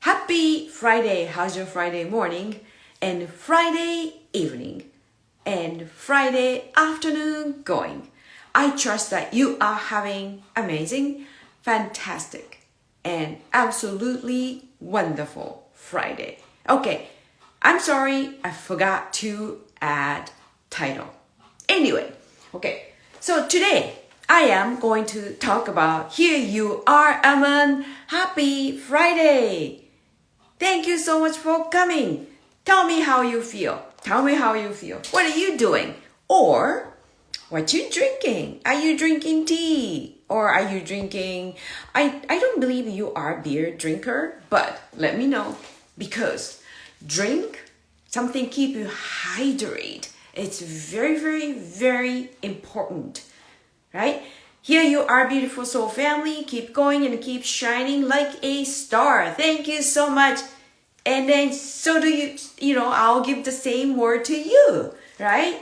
Happy Friday. How's your Friday morning? And Friday evening? And Friday afternoon going? I trust that you are having amazing, fantastic, and absolutely wonderful Friday. Okay, I'm sorry I forgot to add title. Anyway, okay, so today I am going to talk about Here You Are, Aman. Happy Friday. Thank you so much for coming. Tell me how you feel. Tell me how you feel. What are you doing? Or what you drinking? Are you drinking tea? Or are you drinking... I don't believe you are a beer drinker, but let me know. Because drink something keep you hydrated. It's very, very, very important. Right? Here you are, beautiful soul family. Keep going and keep shining like a star. Thank you so much. And then so do you, I'll give the same word to you, right?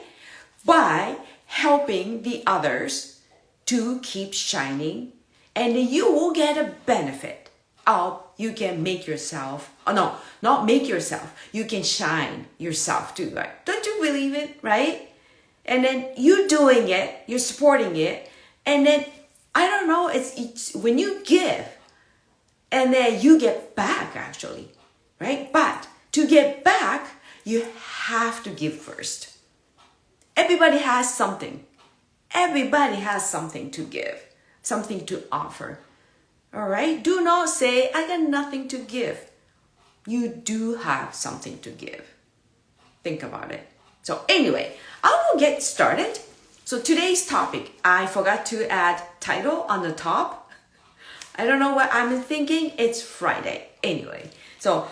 By helping the others to keep shining, and you will get a benefit of you can make yourself, not make yourself, you can shine yourself too, right? Don't you believe it, right? And then you doing it, you're supporting it, and then, I don't know, it's when you give, and then you get back actually, right? But to get back, you have to give first. Everybody has something. Everybody has something to give, something to offer. All right? Do not say, I got nothing to give. You do have something to give. Think about it. So anyway, I will get started. So today's topic, I forgot to add title on the top. I don't know what I'm thinking. It's Friday. Anyway, so,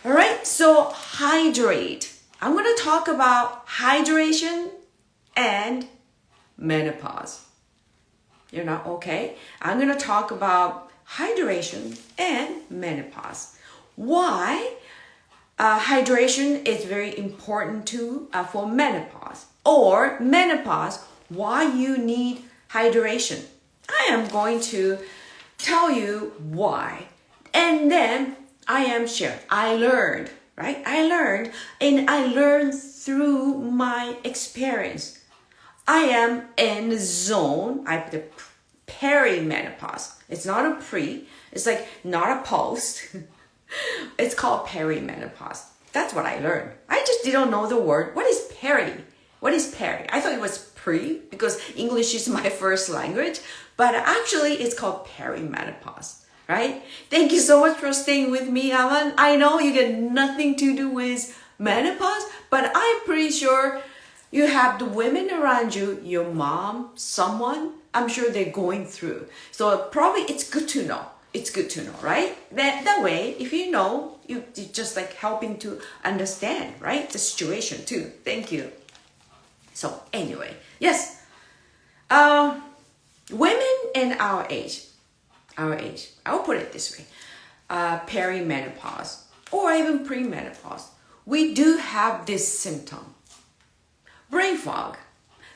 all right. So hydrate. I'm going to talk about hydration and menopause. You're not okay? I'm going to talk about hydration and menopause. Why? Hydration is very important too for menopause. Or menopause, why you need hydration. I am going to tell you why. And then I am sharing. I learned, right? I learned through my experience. I am in the zone, I put perimenopause. It's not a pre, it's like not a post. It's called perimenopause. That's what I learned. I just didn't know the word. What is peri? What is peri? I thought it was pre because English is my first language, but actually it's called perimenopause, right? Thank you so much for staying with me, Aman. I know you get nothing to do with menopause, but I'm pretty sure you have the women around you, your mom, someone, I'm sure they're going through. So probably it's good to know. It's good to know, right? That way, if you know, you're just like helping to understand, right? The situation too. Thank you. So anyway, yes. Women in our age, I'll put it this way, perimenopause or even premenopause, we do have this symptom. Brain fog,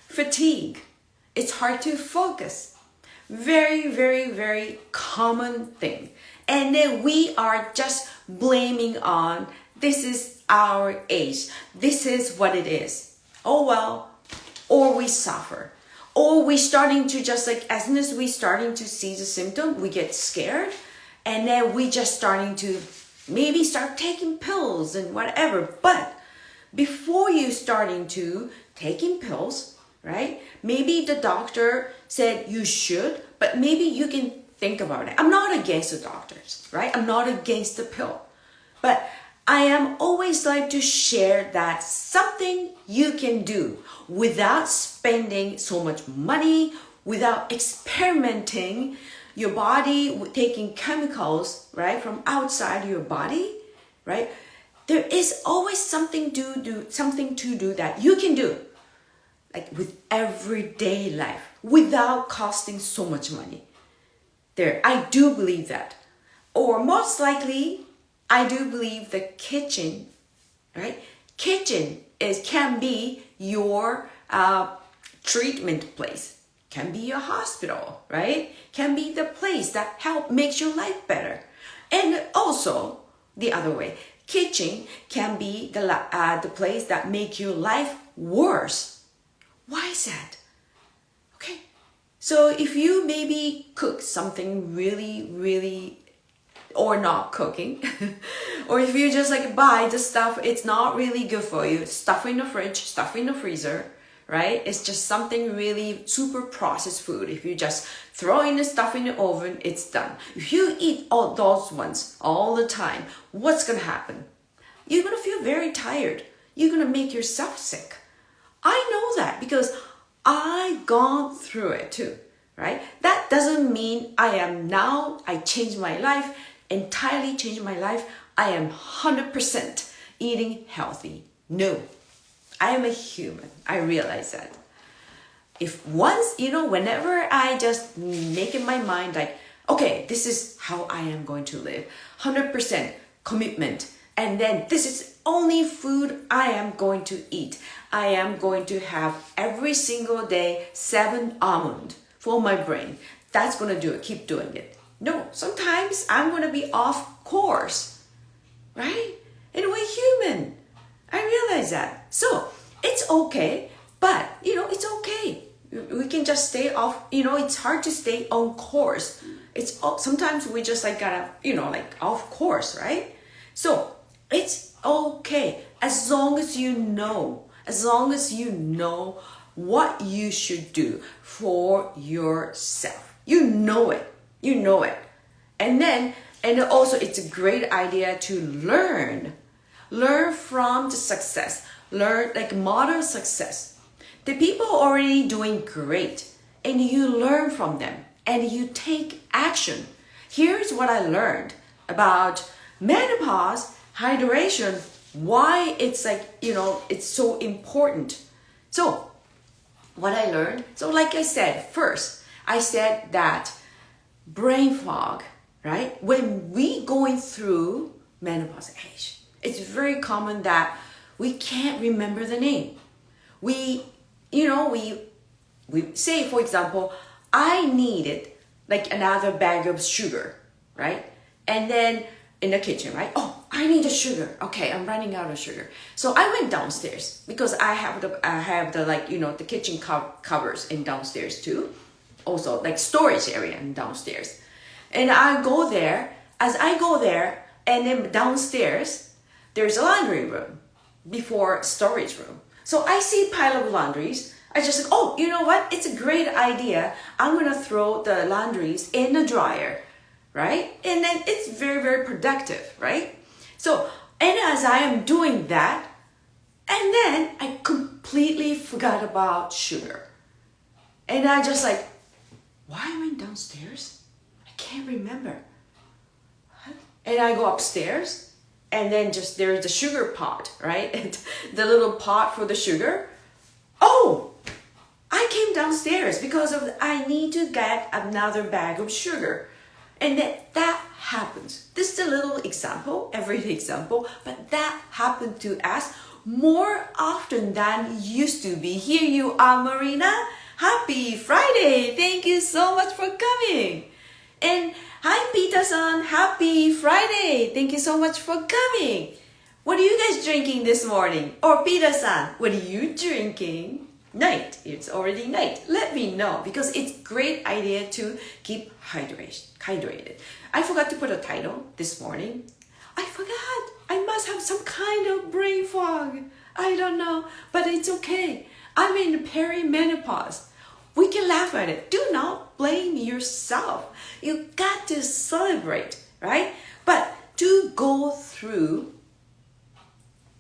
fatigue, it's hard to focus. Very, very, very common thing. And then we are just blaming on, this is our age. This is what it is. Oh well, or we suffer. Or we starting to just like, as soon as we starting to see the symptom, we get scared. And then we just starting to maybe start taking pills and whatever. But before you starting to taking pills, right? Maybe the doctor said you should, but maybe you can think about it. I'm not against the doctors, right? I'm not against the pill. But I am always like to share that something you can do without spending so much money, without experimenting your body, taking chemicals, right, from outside your body, right? There is always something to do that you can do, like with everyday life, without costing so much money. I do believe that. Or most likely, I do believe the kitchen, right? Kitchen can be your treatment place, can be your hospital, right? Can be the place that makes your life better. And also, the other way. Kitchen can be the place that make your life worse. Why is that? Okay. So if you maybe cook something really or not cooking, or if you just like buy the stuff, it's not really good for you. Stuff in the fridge, stuff in the freezer, right? It's just something really super processed food. If you just throw in the stuff in the oven, it's done. If you eat all those ones all the time, what's gonna happen? You're gonna feel very tired. You're gonna make yourself sick. I know that because I gone through it too, right? That doesn't mean I changed my life, entirely changed my life. I am 100% eating healthy. No, I am a human. I realize that. If once, whenever I just make in my mind like, okay, this is how I am going to live, 100% commitment, and then this is only food I am going to eat. I am going to have every single day 7 almonds for my brain. That's going to do it. Keep doing it. No, sometimes I'm going to be off course, right? And we're human. I realize that. So it's okay, but it's okay. We can just stay off. It's hard to stay on course. Sometimes we just like gotta, off course, right? So it's okay as long as you know what you should do for yourself. You know it. And also it's a great idea to learn from the success, model success. The people already doing great and you learn from them and you take action. Here's what I learned about menopause, hydration, why it's it's so important. So what I learned, like I said, first, I said that brain fog, right? When we going through menopause age, it's very common that we can't remember the name. We say, for example, I needed like another bag of sugar, right? And then in the kitchen, right? Oh, I need the sugar. Okay, I'm running out of sugar. So I went downstairs because I have the kitchen covers in downstairs too. Also like storage area in downstairs. And I go there, and then downstairs, there's a laundry room before storage room. So I see a pile of laundries. I just like, oh, you know what? It's a great idea. I'm going to throw the laundries in the dryer, right? And then it's very, very productive, right? So, and as I am doing that, and then I completely forgot about sugar. And I just like, why am I downstairs? I can't remember. What? And I go upstairs, and then just there's the sugar pot, right? The little pot for the sugar. Oh, I came downstairs because I need to get another bag of sugar. And that happens. This is a little example, everyday example, but that happened to us more often than used to be. Here you are, Marina. Happy Friday. Thank you so much for coming. And hi, Peter-san. Happy Friday. Thank you so much for coming. What are you guys drinking this morning? Or Peter-san, what are you drinking? Night. It's already night. Let me know because it's a great idea to keep hydrated. I forgot to put a title this morning. I forgot. I must have some kind of brain fog. I don't know, but it's okay. I'm in perimenopause. We can laugh at it. Do not blame yourself. You got to celebrate, right? But to go through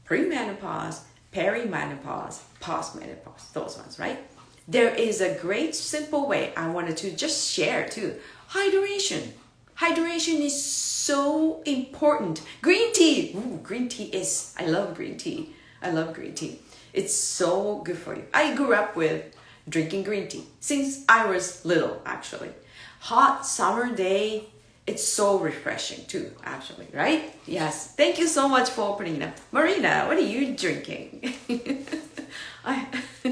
premenopause, perimenopause, postmenopause, those ones, right? There is a great simple way I wanted to just share too. Hydration. Hydration is so important. Green tea. Ooh, green tea is, I love green tea. It's so good for you. I grew up with drinking green tea since I was little, actually. Hot summer day, it's so refreshing too, actually, right? Yes. Thank you so much for opening up. Marina, what are you drinking?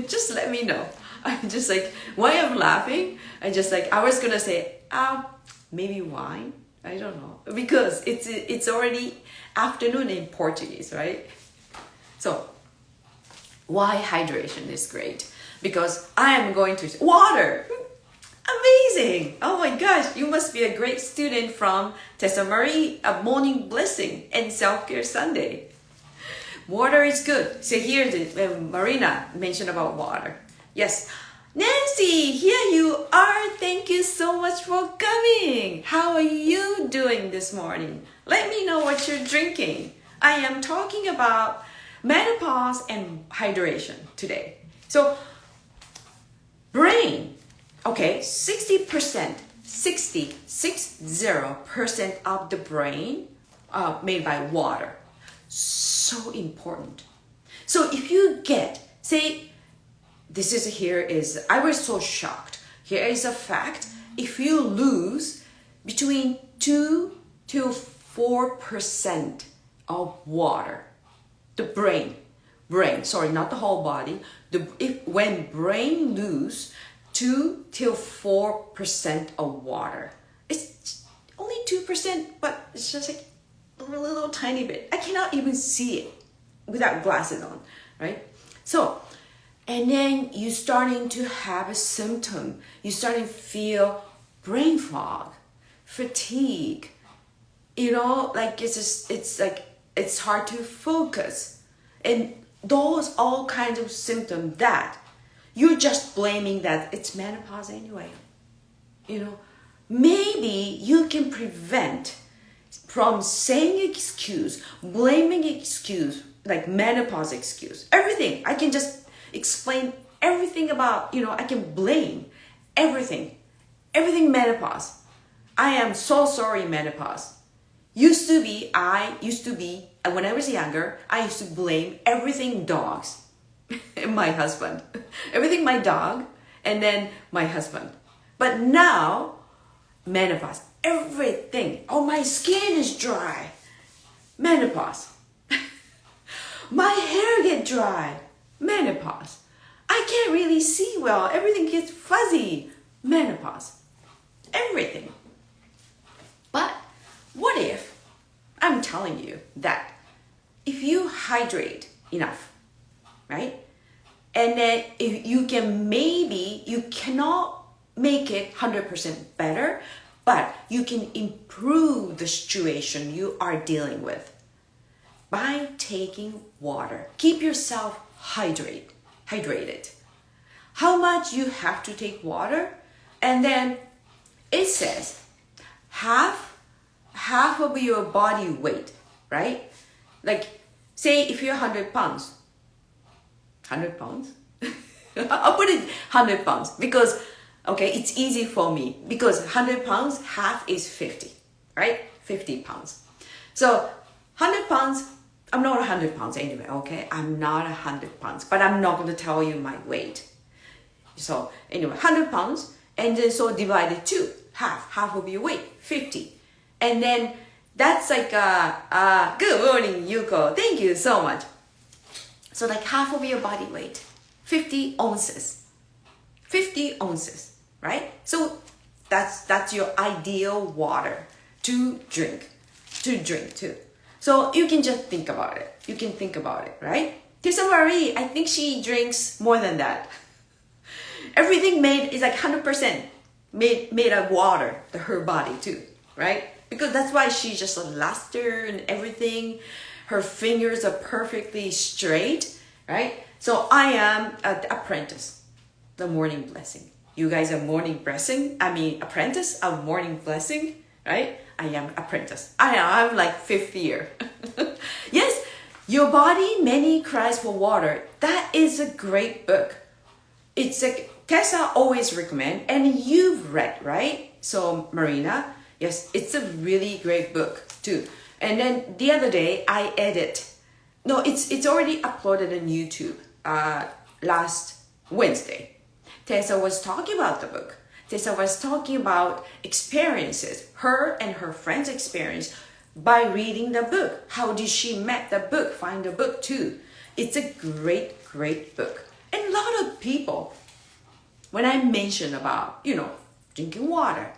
Just let me know. I'm just like, why I'm laughing? I was gonna say, maybe wine. I don't know. Because it's already afternoon in Portuguese, right? So, why hydration is great? Because I am going to water. Amazing! Oh my gosh, you must be a great student from Tessa Marie, a morning blessing and self-care Sunday. Water is good. So here, Marina mentioned about water. Yes. Nancy, here you are. Thank you so much for coming. How are you doing this morning? Let me know what you're drinking. I am talking about menopause and hydration today. So, brain. Okay, 60% of the brain made by water. So important. So if you get, say, I was so shocked. Here is a fact. If you lose between 2 to 4% of water, the brain, sorry, not the whole body, when brain lose 2 till 4% of water. It's only 2%, but it's just like a little tiny bit. I cannot even see it without glasses on, right? So, and then you starting to have a symptom. You starting to feel brain fog, fatigue. You know, like it's hard to focus. And those all kinds of symptoms that you're just blaming that it's menopause anyway. You know, maybe you can prevent from saying excuse, blaming excuse, like menopause excuse, everything. I can just explain everything about, I can blame everything menopause. I am so sorry, menopause. I used to be, and when I was younger, I used to blame everything dogs. My husband, everything my dog, and then my husband. But now, menopause, everything. Oh, my skin is dry. Menopause. My hair get dry. Menopause. I can't really see well. Everything gets fuzzy. Menopause. Everything. But what if I'm telling you that if you hydrate enough, right? And then if you cannot make it 100% better, but you can improve the situation you are dealing with by taking water. Keep yourself hydrated. How much you have to take water? And then it says half of your body weight, right? Like say if you're 100 pounds, 100 pounds? I'll put it 100 pounds because, okay, it's easy for me because 100 pounds, half is 50, right? 50 pounds. So 100 pounds, I'm not 100 pounds anyway, okay? I'm not 100 pounds, but I'm not going to tell you my weight. So anyway, 100 pounds, and then so divided two, half of your weight, 50. And then that's like, good morning, Yuko. Thank you so much. So like half of your body weight, 50 ounces, right? So that's your ideal water to drink too. So you can just think about it. Right? Tessa Marie, I think she drinks more than that. Everything made is like 100% made of water, her body too, right? Because that's why she's just a luster and everything. Her fingers are perfectly straight, right? So I am an apprentice, the morning blessing. You guys are apprentice of morning blessing, right? I am apprentice. I'm like 5th year. Yes, Your Body Many Cries for Water. That is a great book. It's like Tessa always recommend, and you've read, right? So Marina, yes, it's a really great book too. And then the other day I it's already uploaded on YouTube last Wednesday. Tessa was talking about the book. Tessa was talking about experiences, her and her friends' experience by reading the book. How did she met the book, find the book too. It's a great, great book. And a lot of people, when I mention about, drinking water,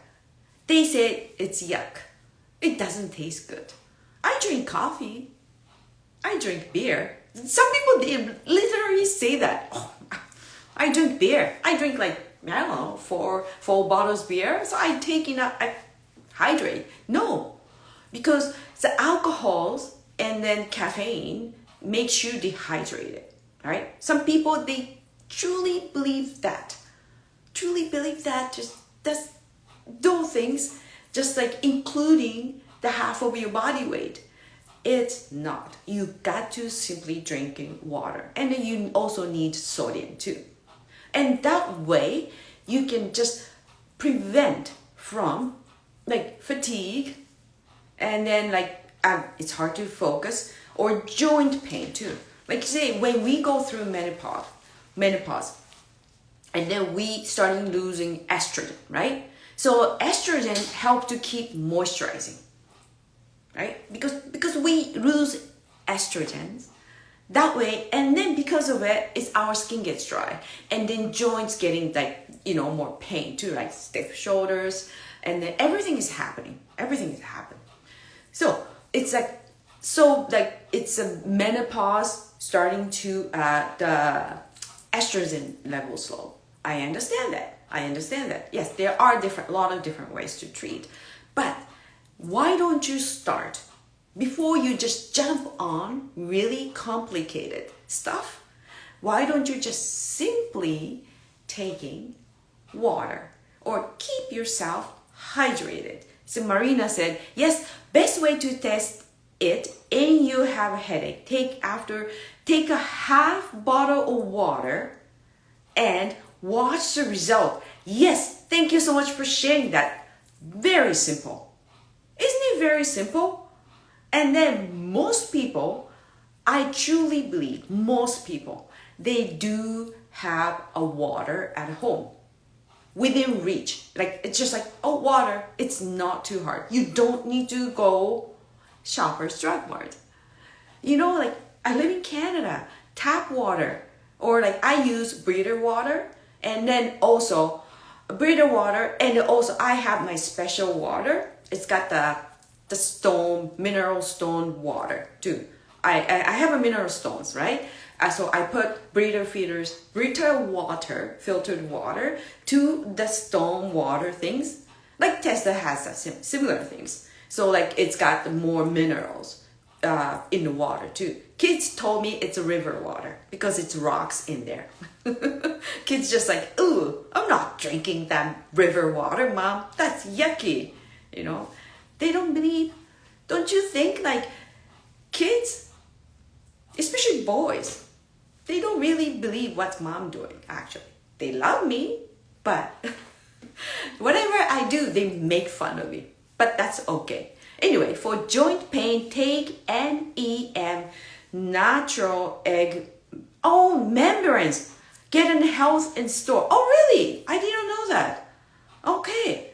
they say it's yuck. It doesn't taste good. I drink coffee. I drink beer. Some people, they literally say that. Oh, I drink beer. I drink like, I don't know, four bottles beer. So I take enough, I hydrate. No, because the alcohols and then caffeine makes you dehydrated, right? Some people, they truly believe that. Just that's those things, just like including the half of your body weight. It's not. You got to simply drinking water. And then you also need sodium too. And that way you can just prevent from like fatigue, and then like it's hard to focus, or joint pain too. Like say when we go through menopause, and then we starting losing estrogen, right? So estrogen help to keep moisturizing, right? Because we lose estrogens that way, and then because of it, our skin gets dry, and then joints getting like, more pain too, like stiff shoulders, and then everything is happening. So it's like, it's a menopause starting to the estrogen levels low. I understand that. Yes, there are a lot of different ways to treat, but why don't you start before you just jump on really complicated stuff? Why don't you just simply taking water or keep yourself hydrated? So Marina said, yes, best way to test it, and you have a headache, take a half bottle of water and watch the result. Yes, thank you so much for sharing that. Very simple. Isn't it very simple? And then most people, I truly believe most people, they do have a water at home within reach. Like it's just like, oh, water, it's not too hard. You don't need to go Shoppers Drug Mart. Like I live in Canada, tap water, or like I use breather water, and then also breather water, and also I have my special water. It's got the mineral stone water too. I have a mineral stones, right? So I put breather water, filtered water to the stone water things. Like Tesla has similar things. So like it's got more minerals in the water too. Kids told me it's a river water because it's rocks in there. Kids just like, ooh, I'm not drinking that river water, Mom. That's yucky. They don't believe. Don't you think like kids, especially boys, they don't really believe what Mom doing actually. They love me, but whatever I do, they make fun of me. But that's okay. Anyway, for joint pain, take NEM, natural egg, membranes. Get in health in store. Oh, really? I didn't know that. Okay.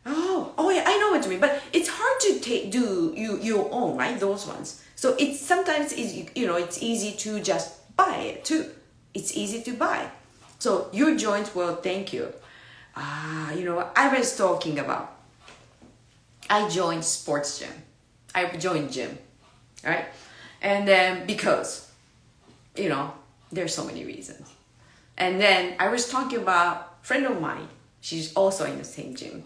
Oh yeah, I know what you mean. But it's hard to do your own, right? Those ones. So it's sometimes it's easy to just buy it too. It's easy to buy. So your joints will thank you. I was talking about. I joined sports gym. I joined gym, right? And then because, there's so many reasons. And then I was talking about a friend of mine. She's also in the same gym.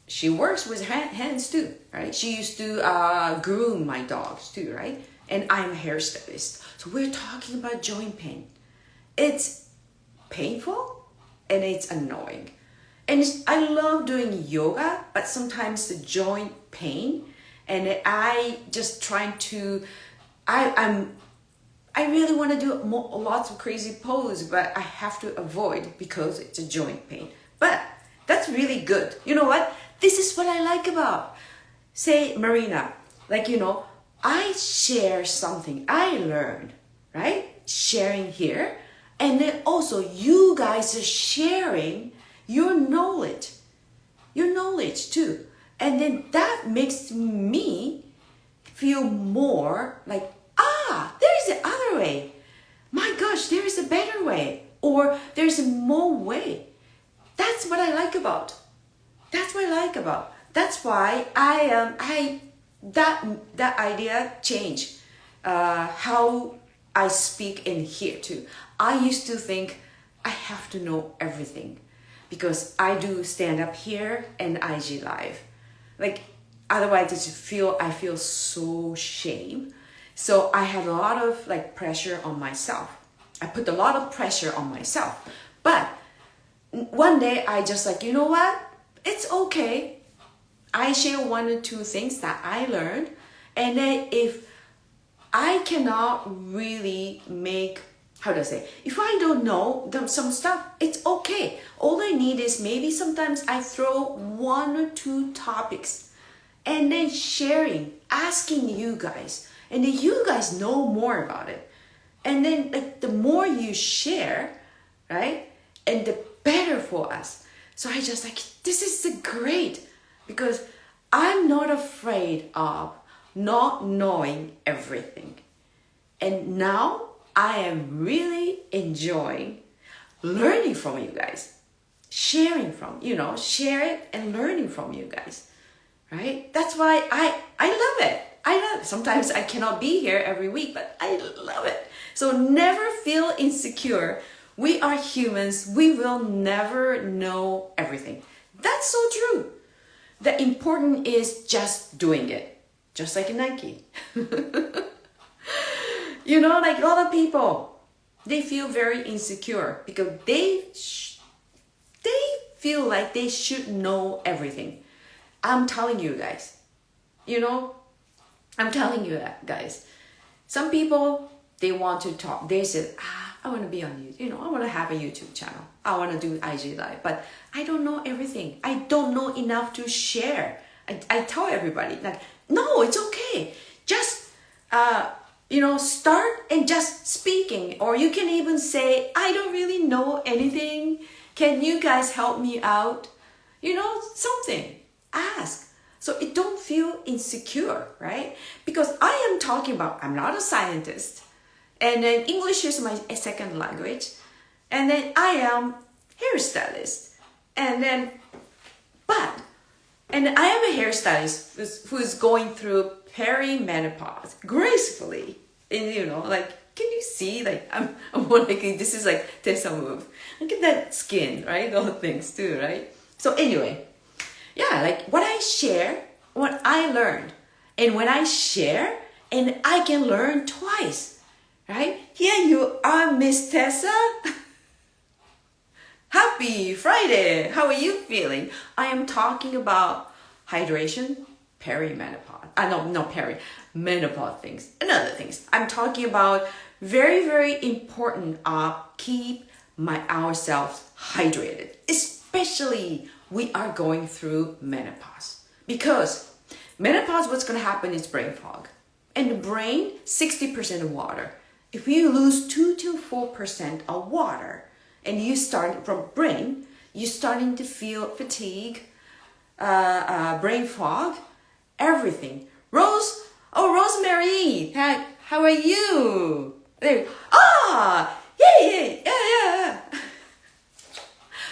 She works with hands too, right? She used to groom my dogs too, right? And I'm a hairstylist. So we're talking about joint pain. It's painful and it's annoying. And I love doing yoga, but sometimes the joint pain, and I just trying to, I really want to do lots of crazy poses, but I have to avoid because it's a joint pain. But that's really good. You know what? This is what I like about, say, Marina, like, I share something I learned, right? Sharing here. And then also you guys are sharing your knowledge too. And then that makes me feel more like, there's the other way. My gosh, there is a better way, or there's more way. That's what I like about. that's why that idea changed how I speak in here too. I used to think I have to know everything because I do stand up here and IG live. Like otherwise I feel so shame. So I had a lot of like pressure on myself. I put a lot of pressure on myself. But one day I just like, you know what? It's okay. I share one or two things that I learned. And then if I cannot really make, how do I say, if I don't know some stuff, it's okay. All I need is maybe sometimes I throw one or two topics and then sharing, asking you guys, and then you guys know more about it. And then like the more you share, right? And the better for us. So I just like, this is great because I'm not afraid of not knowing everything. And now I am really enjoying learning from you guys, sharing from, share it and learning from you guys, right? That's why I love it. I love it. Sometimes I cannot be here every week, but I love it. So never feel insecure. We are humans. We will never know everything. That's so true. The important is just doing it. Just like in Nike. Like a lot of people, they feel very insecure because they feel like they should know everything. I'm telling you guys, I'm telling you that, guys. Some people, they want to talk. They said, I want to be on YouTube. I want to have a YouTube channel. I want to do IG Live. But I don't know everything. I don't know enough to share. I tell everybody, like, no, it's okay. Just, start and just speaking. Or you can even say, I don't really know anything. Can you guys help me out? Something. Ask. So it don't feel insecure, right? Because I am talking about, I'm not a scientist. And then English is my second language. And then I am hairstylist. And I am a hairstylist who's going through perimenopause gracefully. And can you see? Like I'm like, this is like Tessa move. Look at that skin, right? All the things too, right? So anyway, yeah, like what I share, what I learned. And when I share, and I can learn twice, right? Here you are, Miss Tessa. Happy Friday. How are you feeling? I am talking about hydration, menopause things, and other things. I'm talking about very, very important keep ourselves hydrated, especially we are going through menopause. Because menopause, what's going to happen is brain fog. And the brain, 60% of water. If you lose 2 to 4% of water, and you start from brain, you're starting to feel fatigue, brain fog, everything. Rosemary, how are you? There. Yeah.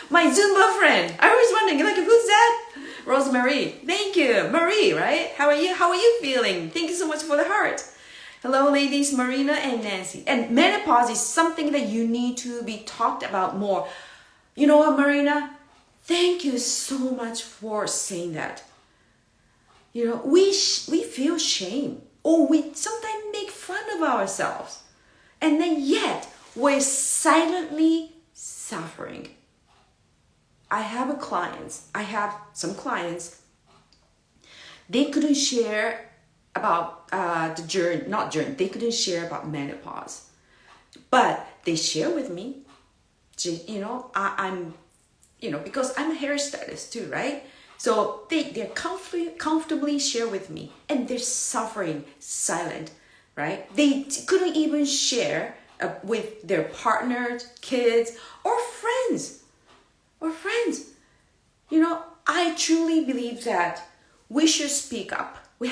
My Zumba friend. I was wondering, like, who's that? Rosemary. Thank you. Marie, right? How are you? How are you feeling? Thank you so much for the heart. Hello, ladies, Marina and Nancy. And menopause is something that you need to be talked about more. You know what, Marina? Thank you so much for saying that. We feel shame, or we sometimes make fun of ourselves. And then yet, we're silently suffering. I have some clients, they couldn't share about they couldn't share about menopause, but they share with me, I'm because I'm a hairstylist too, right? So they're comfortably share with me, and they're suffering silent, right? They couldn't even share with their partners, kids, or friends. I truly believe that we should speak up. We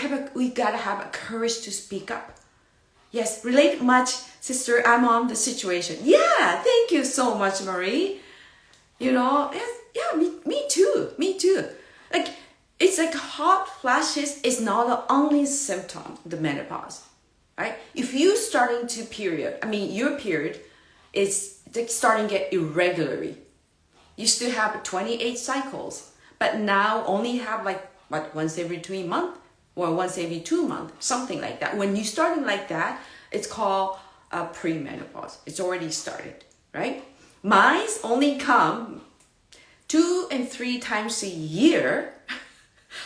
gotta have a courage to speak up. Yes, relate much, sister. I'm on the situation. Yeah, thank you so much, Marie. Me too. Like, it's like hot flashes is not the only symptom of the menopause, right? If you starting to your period is like starting to get irregularly. You still have 28 cycles, but now only have like once every 3 months or once every 2 months, something like that. When you starting like that, it's called pre-menopause. It's already started, right? Mine's only come 2 and 3 times a year,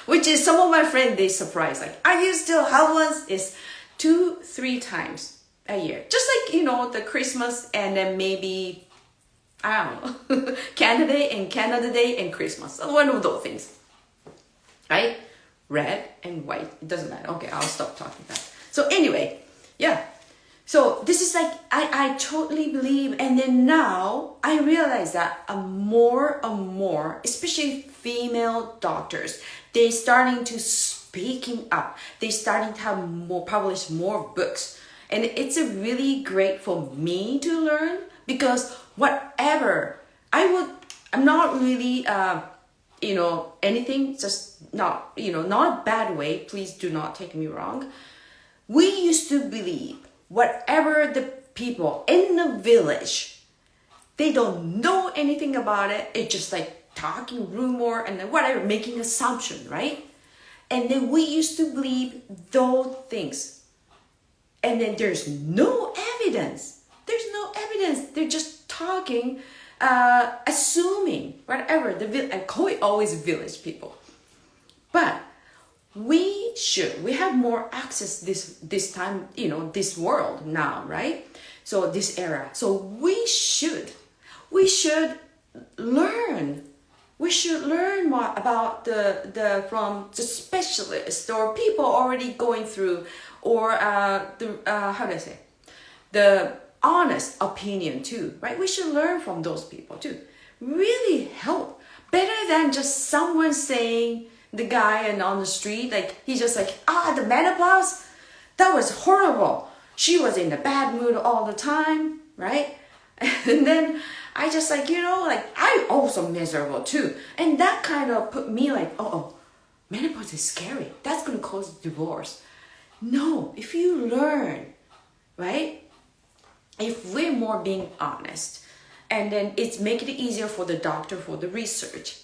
which is some of my friends, they surprised, like, are you still have ones? It's 2-3 times a year. Just like, the Christmas and then maybe, I don't know, Canada Day and Christmas. One of those things, right? Red and white, it doesn't matter. Okay, I'll stop talking about that. So anyway, yeah. So this is like, I totally believe, and then now I realize that more and more, especially female doctors, they're starting to speaking up. They're starting to have publish more books. And it's a really great for me to learn, because whatever, I'm not really, anything, just not, not a bad way. Please do not take me wrong. We used to believe whatever the people in the village, they don't know anything about it. It's just like talking rumor and then whatever, making assumption, right? And then we used to believe those things. And then there's no evidence. There's no evidence. They're just talking, assuming, whatever. I call it always village people. But we have more access this time, this world now, right? So this era. So we should learn. We should learn more about from the specialists or people already going through, or the honest opinion too, right? We should learn from those people too. Really help. Better than just someone saying, the guy on the street, like, he's just like, the menopause, that was horrible. She was in a bad mood all the time, right? And then I just like, I also miserable too. And that kind of put me like, menopause is scary. That's going to cause divorce. No, if you learn, right? If we're more being honest, and then it's making it easier for the doctor for the research,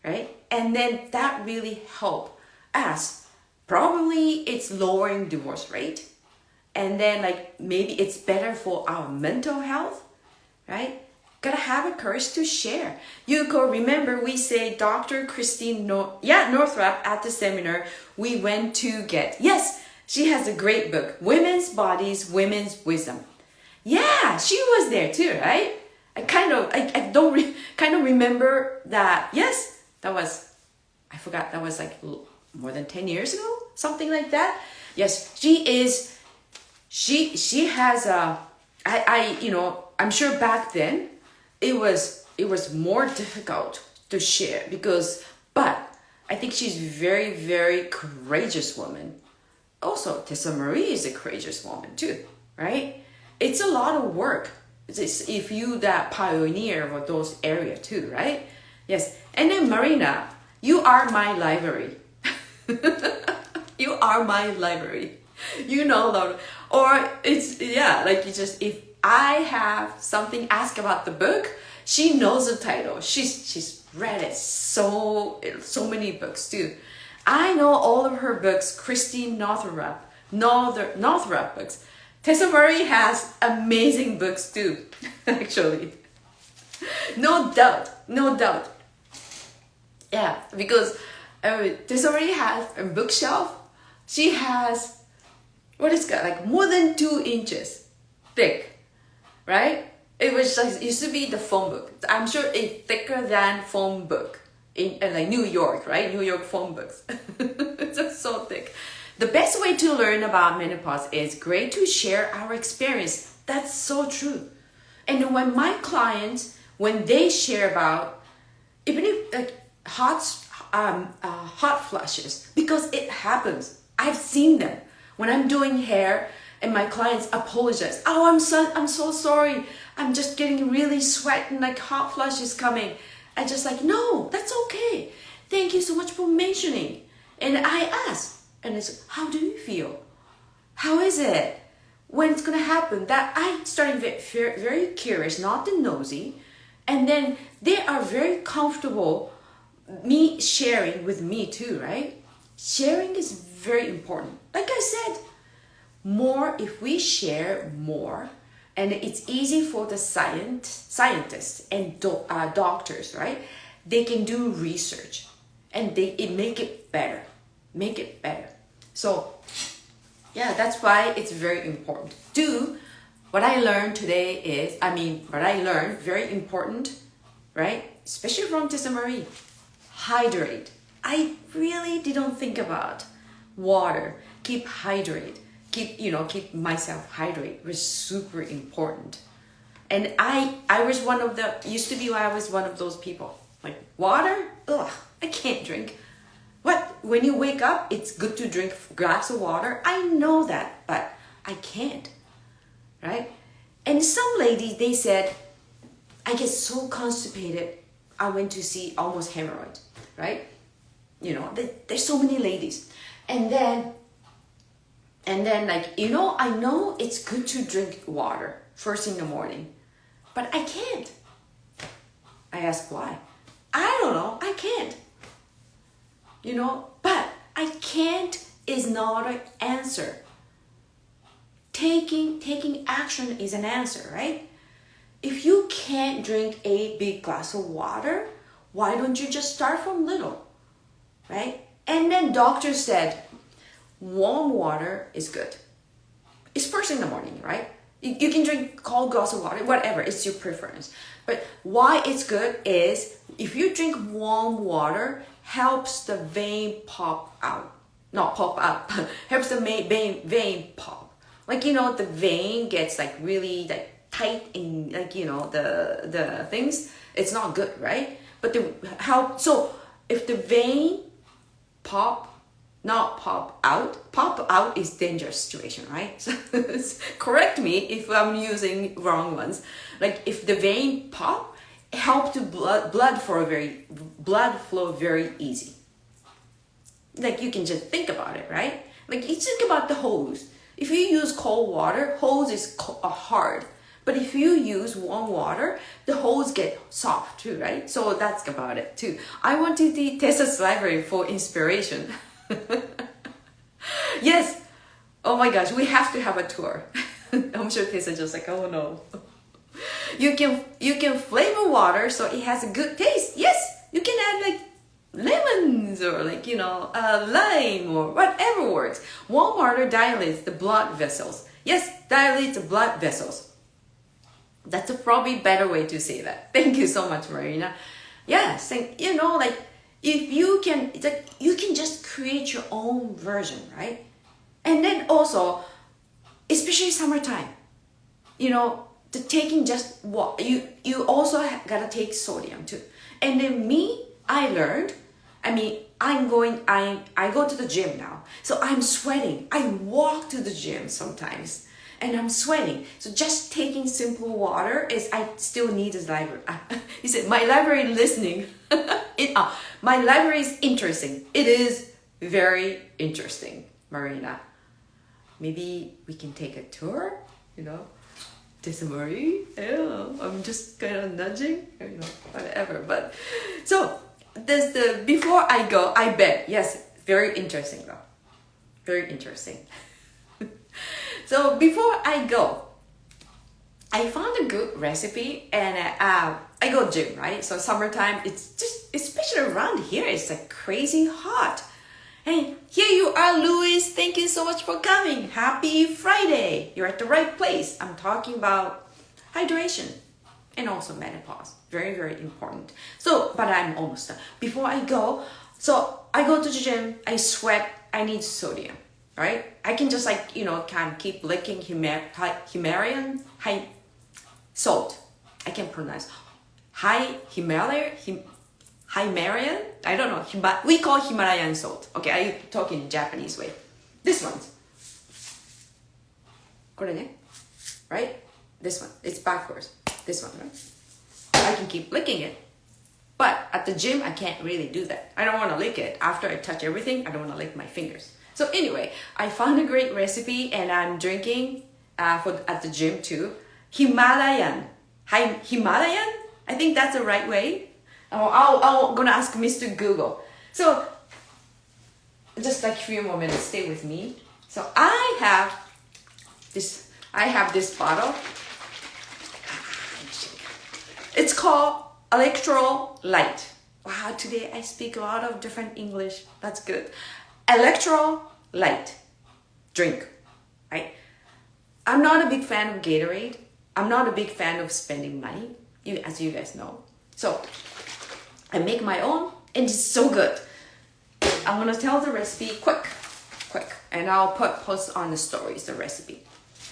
right? And then that really help us. Probably it's lowering divorce rate. And then like maybe it's better for our mental health, right? Gotta have a courage to share. Yuko, remember we say Dr. Christine Northrup at the seminar we went to get. Yes, she has a great book, Women's Bodies, Women's Wisdom. Yeah, she was there too, right? I don't remember that. Yes, that was, I forgot, that was like more than 10 years ago, something like that. Yes, she has I'm sure back then it was more difficult to share but I think she's very, very courageous woman. Also, Tessa Marie is a courageous woman too, right? It's a lot of work. If you that pioneer for those areas too, right? Yes. And then Marina, you are my library. You are my library. Or it's, like you just, if I have something ask about the book, she knows the title. She's read it so many books too. I know all of her books, Christine Northrup books. Tessa Marie has amazing books too, actually. No doubt. Yeah, because Tessa Marie has a bookshelf. She has, like more than 2 inches thick, right? It used to be the phone book. I'm sure it's thicker than phone book in like New York, right? New York phone books. It's just so thick. The best way to learn about menopause is great to share our experience. That's so true. And when my clients, when they share about, even if like hot flushes, because it happens. I've seen them when I'm doing hair and my clients apologize. Oh, I'm so sorry. I'm just getting really sweat and like hot flushes coming. I just like, no, that's okay. thank you so much for mentioning. And I ask, and it's, how do you feel? How is it? When it's gonna happen? That I started very curious, not the nosy. And then they are very comfortable me sharing with me too, right? Sharing is very important. Like I said, more, if we share more, and it's easy for the scientists and doctors, right? They can do research and it make it better. So yeah, that's why it's very important. What I learned today is, what I learned, very important, right? Especially from Tessa Marie, hydrate. I really didn't think about water, keep myself hydrated was super important. And I was I was one of those people. Like, water? Ugh, I can't drink. What? When you wake up, it's good to drink a glass of water. I know that, but I can't, right? And some ladies, they said, I get so constipated, I went to see almost hemorrhoids, right? There's so many ladies. And then I know it's good to drink water first in the morning, but I can't. I ask why. I don't know, I can't. But I can't is not an answer. Taking action is an answer, right? If you can't drink a big glass of water, why don't you just start from little, right? And then doctor said, warm water is good. It's first in the morning, right? You can drink cold glass of water, whatever, it's your preference. But why it's good is if you drink warm water, helps the vein pop out. Not pop out, helps the vein pop. The vein gets really tight in the things, it's not good, right? But so if the vein pop out is dangerous situation, right? So correct me if I'm using wrong ones. Like if the vein pop, help to blood flow very easy. Like you can just think about it, right? Like you think about the hose. If you use cold water, hose is hard. But if you use warm water, the hose get soft too, right? So that's about it too. I went to the Tessa's library for inspiration. Yes. Oh my gosh, we have to have a tour. I'm sure Tessa just oh no. You can flavor water so it has a good taste. Yes, you can add lemons or lime or whatever works. Warm water dilates the blood vessels. Yes, dilates the blood vessels. That's a probably better way to say that. Thank you so much, Marina. Yes, and if you can, you can just create your own version, right? And then also, especially summertime, the taking just what you also gotta take sodium too. And then I learned. I go to the gym now, so I'm sweating. I walk to the gym sometimes, and I'm sweating. So just taking simple water I still need this library. He said, my library listening. My library is interesting. It is very interesting, Marina. Maybe we can take a tour, Tessa Marie. I'm just kind of nudging, whatever. But so before I go, I bet, yes, very interesting though. Very interesting. So before I go, I found a good recipe and I go gym, right? So summertime, it's just, especially around here, it's crazy hot. Hey, here you are, Louis. Thank you so much for coming. Happy Friday. You're at the right place. I'm talking about hydration and also menopause. Very, very important. So, but I'm almost done. Before I go, so I go to the gym, I sweat, I need sodium, right? I can just can keep licking Himalayan salt. I can pronounce Himalayan? I don't know. We call Himalayan salt. Okay, I talk in Japanese way. This one's. これね, right? This one. It's backwards. This one, right? I can keep licking it. But at the gym, I can't really do that. I don't want to lick it. After I touch everything, I don't want to lick my fingers. So anyway, I found a great recipe and I'm drinking at the gym too. Himalayan. Himalayan? I think that's the right way. I'm gonna ask Mr. Google. So just like a few more minutes, stay with me. So I have this bottle. It's called Electrolyte. Wow, today I speak a lot of different English. That's good. Electrolyte drink, right? I'm not a big fan of Gatorade. I'm not a big fan of spending money, as you guys know. So I make my own and it's so good. I'm gonna tell the recipe quick, and I'll post on the stories the recipe.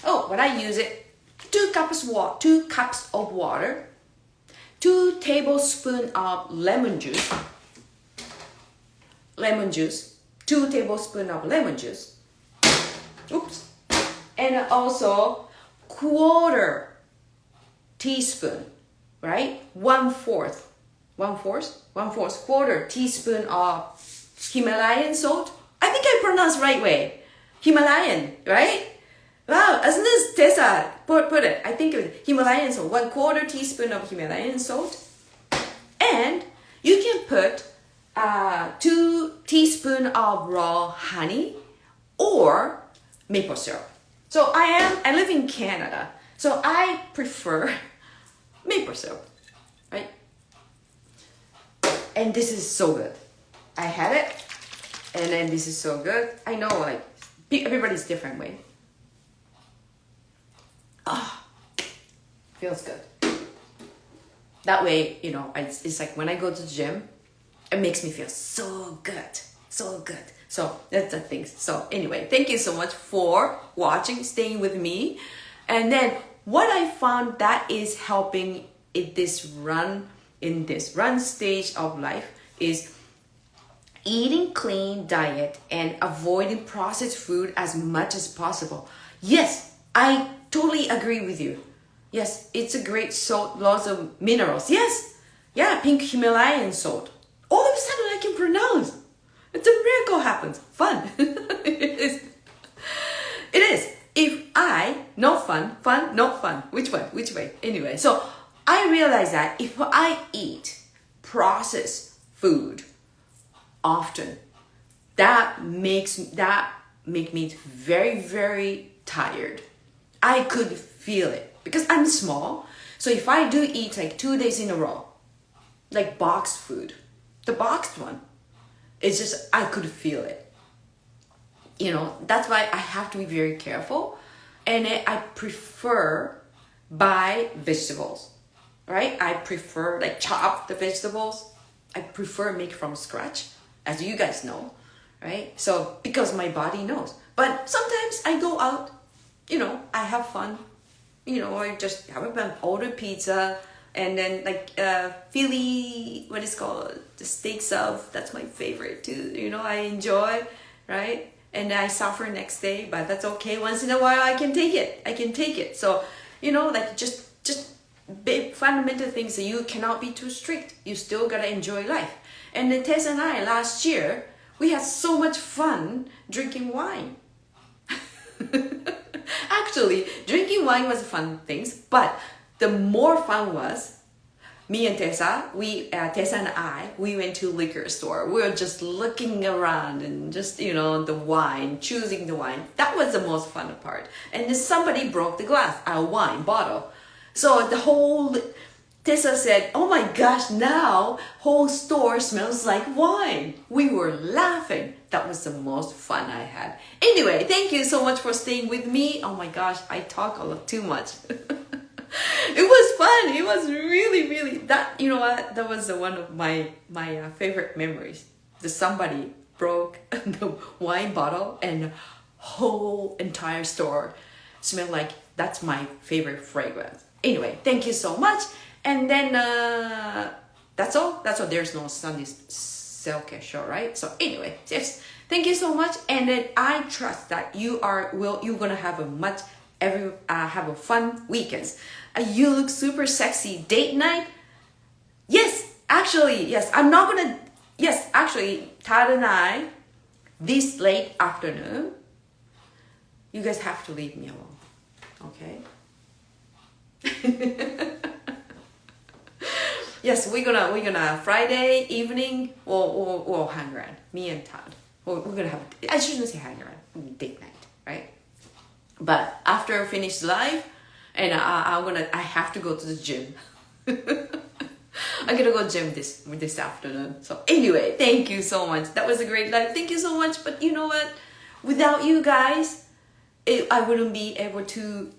Oh, when I use it, 2 cups of water, 2 tablespoons of lemon juice, 2 tablespoons of lemon juice, oops, and also quarter teaspoon, right? Quarter teaspoon of Himalayan salt. I think I pronounced right way. Himalayan, right? Wow, as soon as Tessa put it, I think it was Himalayan salt, 1/4 teaspoon of Himalayan salt. And you can put 2 teaspoons of raw honey or maple syrup. So I live in Canada, so I prefer maple syrup, right? And this is so good. I had it, and then this is so good. I know, like, everybody's different way. Feels good. That way, you know, it's like when I go to the gym, it makes me feel so good. So that's the thing. So anyway, thank you so much for watching, staying with me. And then what I found that is helping in this run stage of life is eating clean diet and avoiding processed food as much as possible. Yes, I totally agree with you. Yes, it's a great salt, lots of minerals. Yes, yeah, pink Himalayan salt. All of a sudden I can pronounce. It's a miracle happens. Fun. It is. No fun. Which way? Anyway, so I realize that if I eat processed food often, that make me very, very tired. I could feel it because I'm small. So if I do eat like 2 days in a row, like boxed food, the boxed one, it's just, I could feel it. You know, that's why I have to be very careful. And I prefer buy vegetables, right? I prefer like chop the vegetables. I prefer make from scratch, as you guys know, right? So because my body knows. But sometimes I go out, you know, I have fun. You know, I just have an order pizza and then like Philly, what is called, the steak sub. That's my favorite too. You know, I enjoy, right? And I suffer next day, but that's okay. Once in a while, I can take it. So, you know, like just big fundamental things that you cannot be too strict. You still gotta enjoy life. And then Tess and I last year, we had so much fun drinking wine. Actually, drinking wine was a fun thing, but the more fun was me and Tessa, Tessa and I, we went to liquor store. We were just looking around and just, you know, the wine, choosing the wine. That was the most fun part. And then somebody broke the glass, our wine bottle. So the whole, Tessa said, oh my gosh, now whole store smells like wine. We were laughing. That was the most fun I had. Anyway, thank you so much for staying with me. Oh my gosh, I talk a lot too much. It was fun. It was really, really, that, you know what, that was one of my favorite memories. Somebody broke the wine bottle and whole entire store smelled like, that's my favorite fragrance. Anyway, thank you so much. And then that's all. There's no Sunday self-care show, right? So anyway, yes, thank you so much. And then I trust that you're gonna have have a fun weekends. You look super sexy. Date night? Yes, Actually, yes, I'm not gonna, yes, actually, Todd and I, this late afternoon, you guys have to leave me alone, okay? Yes, we're gonna Friday evening, we'll hang around, me and Todd. We're gonna have, I shouldn't say hang around, date night, right? But after I finish live, and I have to go to the gym. I'm gonna go gym this afternoon. So anyway, thank you so much. That was a great live. Thank you so much. But you know what? Without you guys, I wouldn't be able to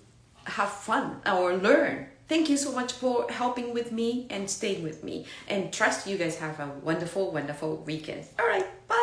have fun or learn. Thank you so much for helping with me and staying with me. And trust you guys have a wonderful, wonderful weekend. All right, bye.